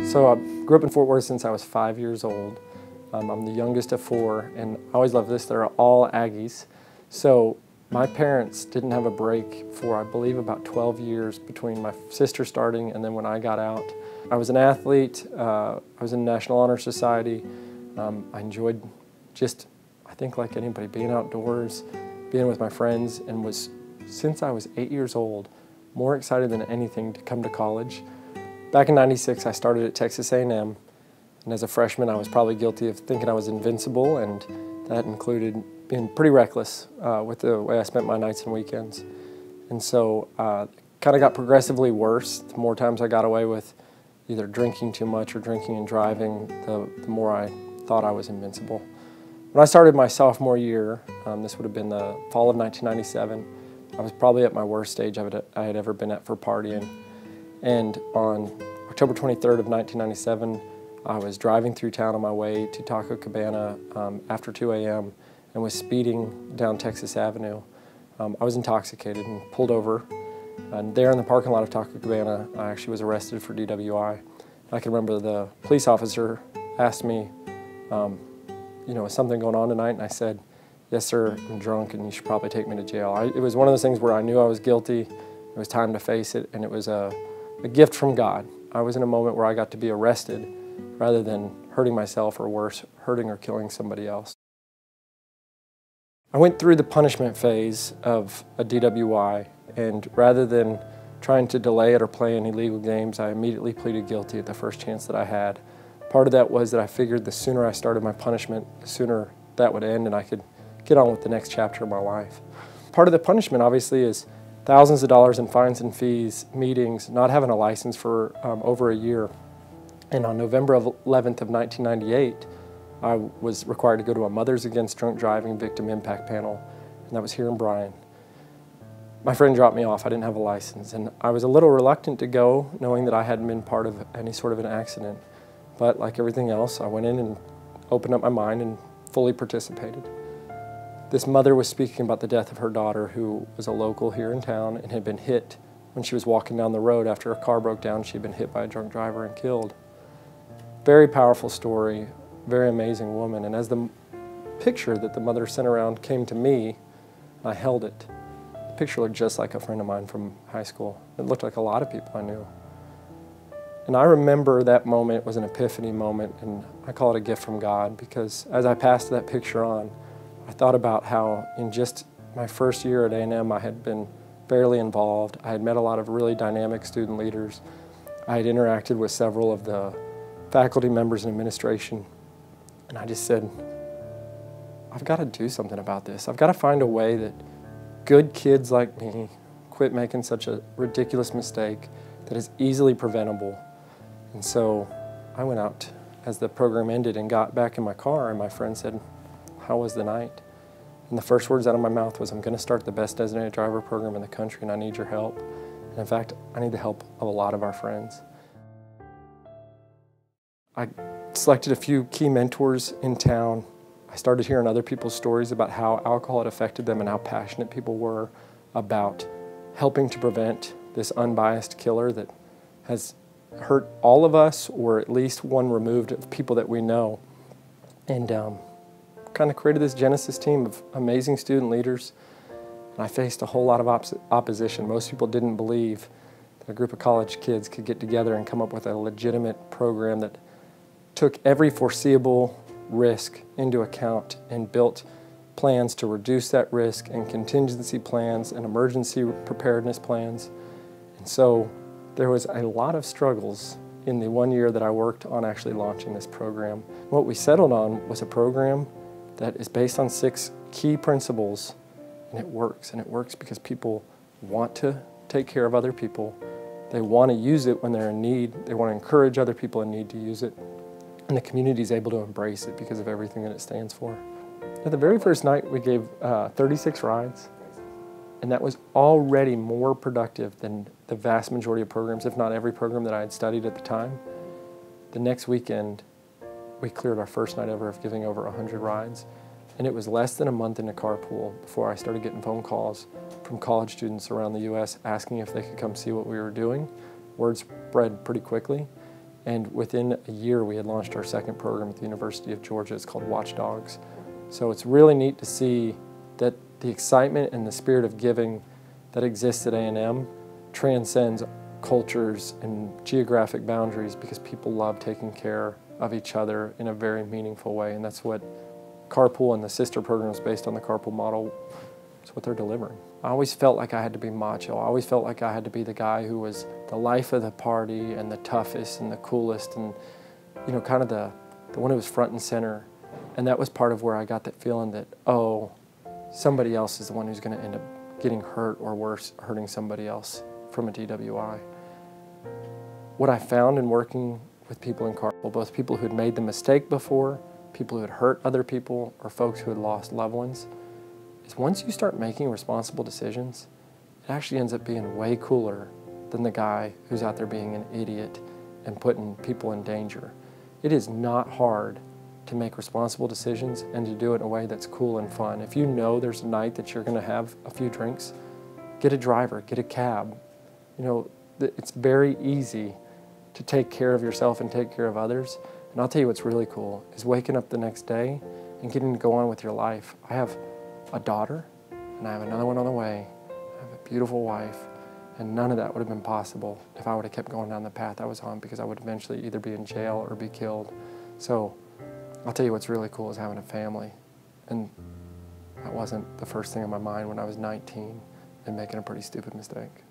So I grew up in Fort Worth since I was 5 years old. I'm the youngest of four, and I always love this, they're all Aggies. So my parents didn't have a break for, I believe, about 12 years between my sister starting and then when I got out. I was an athlete, I was in the National Honor Society. I enjoyed just, I think like anybody, being outdoors, being with my friends, and was, since I was 8 years old, more excited than anything to come to college. Back in '96, I started at Texas A&M, and as a freshman, I was probably guilty of thinking I was invincible, and that included being pretty reckless with the way I spent my nights and weekends. And so kind of got progressively worse. The more times I got away with either drinking too much or drinking and driving, the more I thought I was invincible. When I started my sophomore year, this would have been the fall of 1997, I was probably at my worst stage I had ever been at for partying. And on October 23rd of 1997, I was driving through town on my way to Taco Cabana after 2 a.m. and was speeding down Texas Avenue. I was intoxicated and pulled over. And there in the parking lot of Taco Cabana, I actually was arrested for DWI. I can remember the police officer asked me, you know, is something going on tonight? And I said, yes, sir, I'm drunk and you should probably take me to jail. It was one of those things where I knew I was guilty. It was time to face it, and it was a gift from God. I was in a moment where I got to be arrested rather than hurting myself, or worse, hurting or killing somebody else. I went through the punishment phase of a DWI, and rather than trying to delay it or play any legal games, I immediately pleaded guilty at the first chance that I had. Part of that was that I figured the sooner I started my punishment, the sooner that would end and I could get on with the next chapter of my life. Part of the punishment, obviously, is thousands of dollars in fines and fees, meetings, not having a license for over a year. And on November 11th of 1998, I was required to go to a Mothers Against Drunk Driving Victim Impact Panel, and that was here in Bryan. My friend dropped me off. I didn't have a license, and I was a little reluctant to go, knowing that I hadn't been part of any sort of an accident. But like everything else, I went in and opened up my mind and fully participated. This mother was speaking about the death of her daughter, who was a local here in town and had been hit when she was walking down the road after her car broke down. She had been hit by a drunk driver and killed. Very powerful story, very amazing woman. And as the picture that the mother sent around came to me, I held it. The picture looked just like a friend of mine from high school. It looked like a lot of people I knew. And I remember that moment was an epiphany moment, and I call it a gift from God, because as I passed that picture on, I thought about how in just my first year at A&M I had been barely involved. I had met a lot of really dynamic student leaders. I had interacted with several of the faculty members and administration, and I just said, I've got to do something about this. I've got to find a way that good kids like me quit making such a ridiculous mistake that is easily preventable. And so I went out as the program ended and got back in my car, and my friend said, how was the night? And the first words out of my mouth was, I'm going to start the best designated driver program in the country, and I need your help. And in fact, I need the help of a lot of our friends. I selected a few key mentors in town. I started hearing other people's stories about how alcohol had affected them and how passionate people were about helping to prevent this unbiased killer that has hurt all of us, or at least one removed of people that we know. And kind of created this Genesis team of amazing student leaders. And I faced a whole lot of opposition. Most people didn't believe that a group of college kids could get together and come up with a legitimate program that took every foreseeable risk into account and built plans to reduce that risk, and contingency plans and emergency preparedness plans. And so there was a lot of struggles in the 1 year that I worked on actually launching this program. What we settled on was a program that is based on 6 key principles, and it works. And it works because people want to take care of other people. They want to use it when they're in need. They want to encourage other people in need to use it. And the community is able to embrace it because of everything that it stands for. At the very first night, we gave 36 rides, and that was already more productive than the vast majority of programs, if not every program that I had studied at the time. The next weekend, we cleared our first night ever of giving over 100 rides, and it was less than a month in a carpool before I started getting phone calls from college students around the U.S. asking if they could come see what we were doing. Word spread pretty quickly, And within a year, we had launched our second program at the University of Georgia. It's called Watchdogs. So it's really neat to see that the excitement and the spirit of giving that exists at A&M transcends cultures and geographic boundaries, because people love taking care of each other in a very meaningful way. And that's what Carpool and the sister programs based on the Carpool model, it's what they're delivering. I always felt like I had to be macho. I always felt like I had to be the guy who was the life of the party and the toughest and the coolest and, you know, kind of the one who was front and center. And that was part of where I got that feeling that, oh, somebody else is the one who's going to end up getting hurt, or worse, hurting somebody else from a DWI. What I found in working with people in Carpool, both people who had made the mistake before, people who had hurt other people, or folks who had lost loved ones, is once you start making responsible decisions, it actually ends up being way cooler than the guy who's out there being an idiot and putting people in danger. It is not hard to make responsible decisions and to do it in a way that's cool and fun. If you know there's a night that you're going to have a few drinks, get a driver, get a cab. You know, it's very easy to take care of yourself and take care of others. And I'll tell you what's really cool is waking up the next day and getting to go on with your life. I have a daughter, and I have another one on the way. I have a beautiful wife, and none of that would have been possible if I would have kept going down the path I was on, because I would eventually either be in jail or be killed. So I'll tell you what's really cool is having a family. And that wasn't the first thing on my mind when I was 19 and making a pretty stupid mistake.